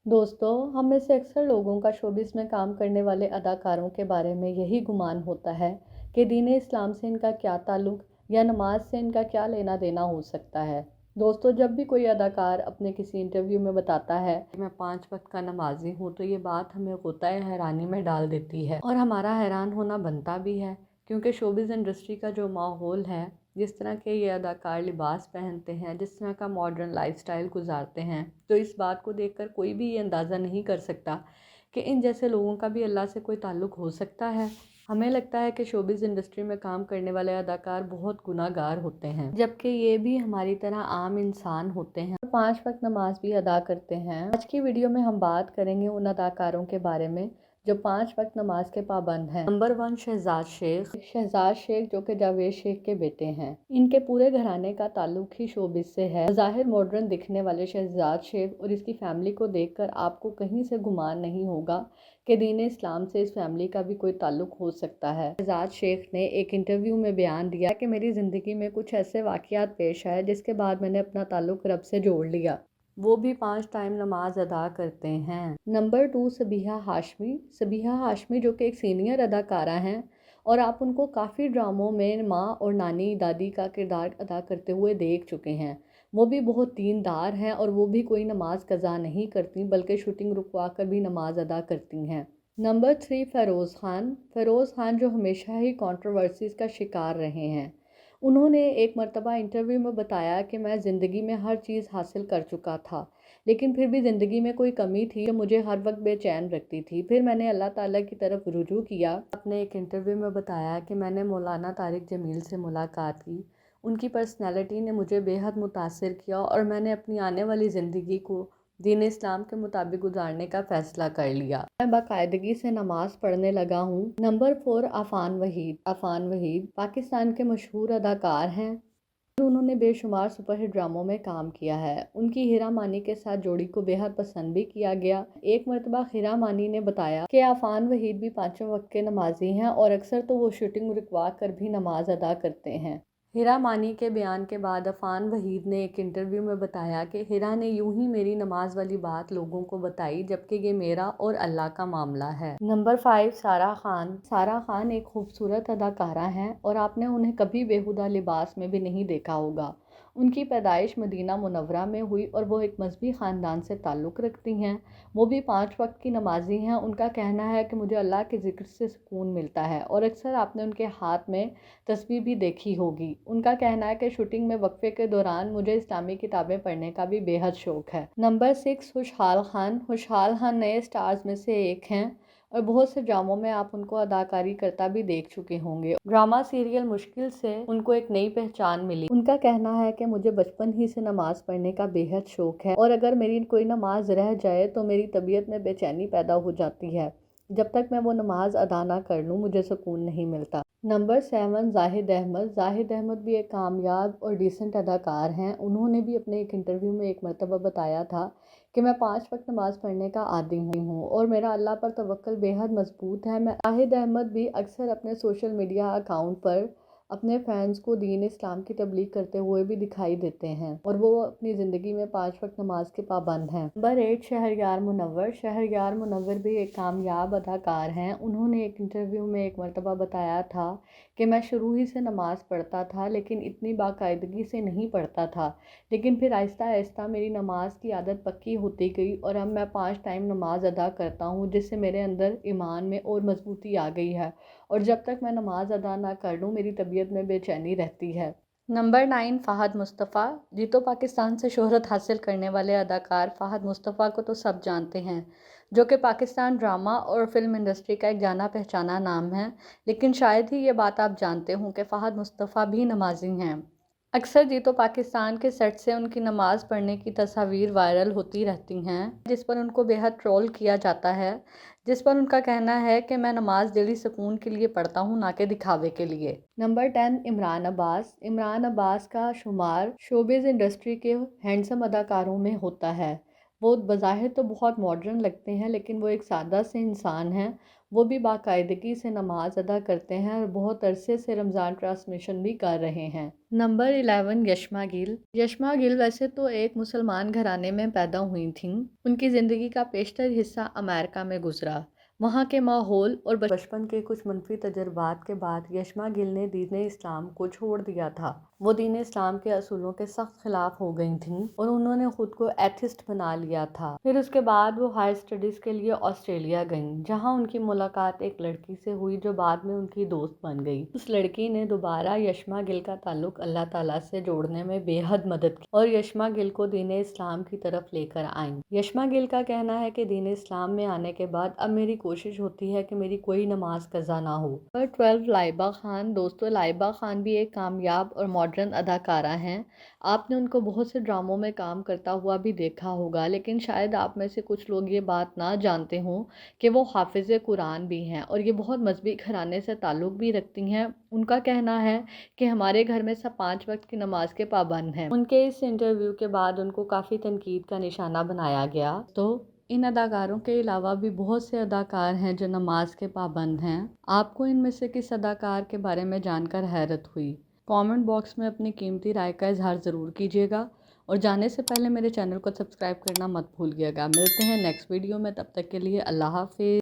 दोस्तों, हम में से अक्सर लोगों का शोबिस में काम करने वाले अदाकारों के बारे में यही गुमान होता है कि दीन इस्लाम से इनका क्या ताल्लुक़ या नमाज से इनका क्या लेना देना हो सकता है। दोस्तों, जब भी कोई अदाकार अपने किसी इंटरव्यू में बताता है कि मैं 5 वक्त का नमाजी हूँ, तो ये बात हमें ग़ुत्ता-ए हैरानी में डाल देती है और हमारा हैरान होना बनता भी है, क्योंकि शोबिस इंडस्ट्री का जो माहौल है, जिस तरह के ये अदाकार लिबास पहनते हैं, जिस तरह का मॉडर्न लाइफस्टाइल गुजारते हैं, तो इस बात को देखकर कोई भी ये अंदाज़ा नहीं कर सकता कि इन जैसे लोगों का भी अल्लाह से कोई ताल्लुक़ हो सकता है। हमें लगता है कि शोबिस इंडस्ट्री में काम करने वाले अदाकार बहुत गुनाहगार होते हैं, जबकि ये भी हमारी तरह आम इंसान होते हैं और 5 वक्त नमाज भी अदा करते हैं। आज की वीडियो में हम बात करेंगे उन अदाकारों के बारे में जो 5 वक्त नमाज के पाबंद हैं। नंबर 1, शहजाद शेख। शहजाद शेख जो कि जावेद शेख के बेटे हैं। इनके पूरे घराने का ताल्लुक ही शोबिस से है। ज़ाहिर मॉडर्न दिखने वाले शहजाद शेख और इसकी फैमिली को देखकर आपको कहीं से गुमान नहीं होगा कि दीन इस्लाम से इस फैमिली का भी कोई ताल्लुक हो सकता है। शहजाद शेख ने एक इंटरव्यू में बयान दिया कि मेरी ज़िंदगी में कुछ ऐसे वाक़यात पेश आए जिसके बाद मैंने अपना ताल्लुक रब से जोड़ लिया। वो भी 5 टाइम नमाज अदा करते हैं। नंबर 2, सबीहा हाशमी। सबीहा हाशमी जो कि एक सीनियर अदाकारा हैं और आप उनको काफ़ी ड्रामों में माँ और नानी दादी का किरदार अदा करते हुए देख चुके हैं। वो भी बहुत दीनदार हैं और वो भी कोई नमाज कज़ा नहीं करती, बल्कि शूटिंग रुकवा कर भी नमाज अदा करती हैं। नंबर 3, फ़ेरोज़ ख़ान। फ़ेरोज़ ख़ान जो हमेशा ही कंट्रोवर्सीज़ का शिकार रहे हैं। उन्होंने एक मर्तबा इंटरव्यू में बताया कि मैं ज़िंदगी में हर चीज़ हासिल कर चुका था, लेकिन फिर भी ज़िंदगी में कोई कमी थी जो मुझे हर वक्त बेचैन रखती थी। फिर मैंने अल्लाह ताला की तरफ रुजू किया। अपने एक इंटरव्यू में बताया कि मैंने मौलाना तारिक जमील से मुलाकात की। उनकी पर्सनैलिटी ने मुझे बेहद मुतासिर किया और मैंने अपनी आने वाली ज़िंदगी को दीन इस्लाम के मुताबिक गुजारने का फ़ैसला कर लिया। मैं बाकायदगी से नमाज पढ़ने लगा हूँ। नंबर 4, अफ़ान वहीद। अफ़ान वहीद पाकिस्तान के मशहूर अदाकार हैं। उन्होंने बेशुमार सुपरहिट ड्रामों में काम किया है। उनकी हीरा मानी के साथ जोड़ी को बेहद पसंद भी किया गया। एक मरतबा हीरा मानी ने बताया कि अफ़ान वहीद भी 5 वक्त के नमाजी हैं और अक्सर तो वो शूटिंग रुकवा कर भी नमाज अदा करते हैं। हीरा मानी के बयान के बाद अफ़ान वहीद ने एक इंटरव्यू में बताया कि हीरा ने यूं ही मेरी नमाज वाली बात लोगों को बताई, जबकि ये मेरा और अल्लाह का मामला है। नंबर 5, सारा खान। सारा खान एक खूबसूरत अदाकारा हैं और आपने उन्हें कभी बेहुदा लिबास में भी नहीं देखा होगा। उनकी पैदाइश मदीना मुनव्वरा में हुई और वो एक मजहबी ख़ानदान से ताल्लुक़ रखती हैं। वो भी 5 वक्त की नमाजी हैं। उनका कहना है कि मुझे अल्लाह के ज़िक्र से सुकून मिलता है और अक्सर आपने उनके हाथ में तस्बीह भी देखी होगी। उनका कहना है कि शूटिंग में वक्फे के दौरान मुझे इस्लामी किताबें पढ़ने का भी बेहद शौक़ है। नंबर 6, खुशहाल खान। खुशहाल खान नए स्टार्स में से एक हैं और बहुत से ड्रामों में आप उनको अदाकारी करता भी देख चुके होंगे। ड्रामा सीरियल मुश्किल से उनको एक नई पहचान मिली। उनका कहना है कि मुझे बचपन ही से नमाज पढ़ने का बेहद शौक़ है और अगर मेरी कोई नमाज रह जाए तो मेरी तबीयत में बेचैनी पैदा हो जाती है। जब तक मैं वो नमाज अदा ना कर लूँ मुझे सुकून नहीं मिलता। नंबर 7, जाहिद अहमद। जाहिद अहमद भी एक कामयाब और डिसेंट अदाकार हैं। उन्होंने भी अपने एक इंटरव्यू में एक मरतबा बताया था कि मैं 5 वक्त नमाज पढ़ने का आदी हूँ और मेरा अल्लाह पर तवक्कुल बेहद मजबूत है। जाहिद अहमद भी अक्सर अपने सोशल मीडिया अकाउंट पर अपने फैंस को दीन इस्लाम की तबलीग करते हुए भी दिखाई देते हैं और वो अपनी ज़िंदगी में 5 वक्त नमाज के पाबंद हैं। नंबर 8, शहरयार मुनव्वर। शहरयार मुनव्वर भी एक कामयाब अदाकार हैं। उन्होंने एक इंटरव्यू में एक मरतबा बताया था कि मैं शुरू ही से नमाज़ पढ़ता था, लेकिन इतनी बाकायदगी से नहीं पढ़ता था, लेकिन फिर आहिस्ता आहिस्ता मेरी नमाज की आदत पक्की होती गई और अब मैं 5 टाइम नमाज अदा करता हूँ, जिससे मेरे अंदर ईमान में और मजबूती आ गई है और जब तक मैं नमाज अदा ना कर लूँ मेरी तबीयत में बेचैनी रहती है। नंबर 9, फ़हद मुस्तफ़ा। जी तो पाकिस्तान से शोहरत हासिल करने वाले अदाकार फ़हद मुस्तफ़ा को तो सब जानते हैं, जो कि पाकिस्तान ड्रामा और फिल्म इंडस्ट्री का एक जाना पहचाना नाम है, लेकिन शायद ही ये बात आप जानते हों कि फ़हद मुस्तफ़ा भी नमाजी हैं। अक्सर जी तो पाकिस्तान के सेट से उनकी नमाज़ पढ़ने की तस्वीर वायरल होती रहती हैं, जिस पर उनको बेहद ट्रोल किया जाता है, जिस पर उनका कहना है कि मैं नमाज दिली सुकून के लिए पढ़ता हूँ, ना कि दिखावे के लिए। नंबर 10, इमरान अब्बास। इमरान अब्बास का शुमार शोबिज़ इंडस्ट्री के हैंडसम अदाकारों में होता है। وہ بظاہر تو بہت ماڈرن لگتے ہیں، لیکن وہ ایک سادہ سے انسان ہیں۔ وہ بھی باقاعدگی سے نماز ادا کرتے ہیں اور بہت عرصے سے رمضان ٹرانسمیشن بھی کر رہے ہیں۔ نمبر 11، یشما گل۔ یشما گل ویسے تو ایک مسلمان گھرانے میں پیدا ہوئی تھیں۔ ان کی زندگی کا بیشتر حصہ امریکہ میں گزرا۔ وہاں کے ماحول اور بچپن کے کچھ منفی تجربات کے بعد یشما گل نے دین اسلام کو چھوڑ دیا تھا۔ وہ دین اسلام کے اصولوں کے سخت خلاف ہو گئی تھیں اور انہوں نے خود کو ایتھسٹ بنا لیا تھا۔ پھر اس کے بعد وہ ہائر اسٹڈیز کے لیے آسٹریلیا گئیں، جہاں ان کی ملاقات ایک لڑکی سے ہوئی جو بعد میں ان کی دوست بن گئی۔ اس لڑکی نے دوبارہ یشما گل کا تعلق اللہ تعالیٰ سے جوڑنے میں بے حد مدد کی اور یشما گل کو دین اسلام کی طرف لے کر آئیں۔ یشما گل کا کہنا ہے کہ دین اسلام میں آنے کے بعد اب میری کوشش ہوتی ہے کہ میری کوئی نماز قضا نہ ہو۔ نمبر 12، لائبہ خان۔ دوستو، لائبہ خان بھی ایک کامیاب اور ماڈرن اداکارہ ہیں۔ آپ نے ان کو بہت سے ڈراموں میں کام کرتا ہوا بھی دیکھا ہوگا، لیکن شاید آپ میں سے کچھ لوگ یہ بات نہ جانتے ہوں کہ وہ حافظ قرآن بھی ہیں اور یہ بہت مذہبی گھرانے سے تعلق بھی رکھتی ہیں۔ ان کا کہنا ہے کہ ہمارے گھر میں سب 5 وقت کی نماز کے پابند ہیں۔ ان کے اس انٹرویو کے بعد ان کو کافی تنقید کا نشانہ بنایا گیا۔ تو ان اداکاروں کے علاوہ بھی بہت سے اداکار ہیں جو نماز کے پابند ہیں۔ آپ کو ان میں سے کس اداکار کے بارے میں جان کر حیرت ہوئی؟ کامنٹ باکس میں اپنی قیمتی رائے کا اظہار ضرور کیجیے گا اور جانے سے پہلے میرے چینل کو سبسکرائب کرنا مت بھولیے گا۔ ملتے ہیں نیکسٹ ویڈیو میں، تب تک کے لیے اللہ حافظ۔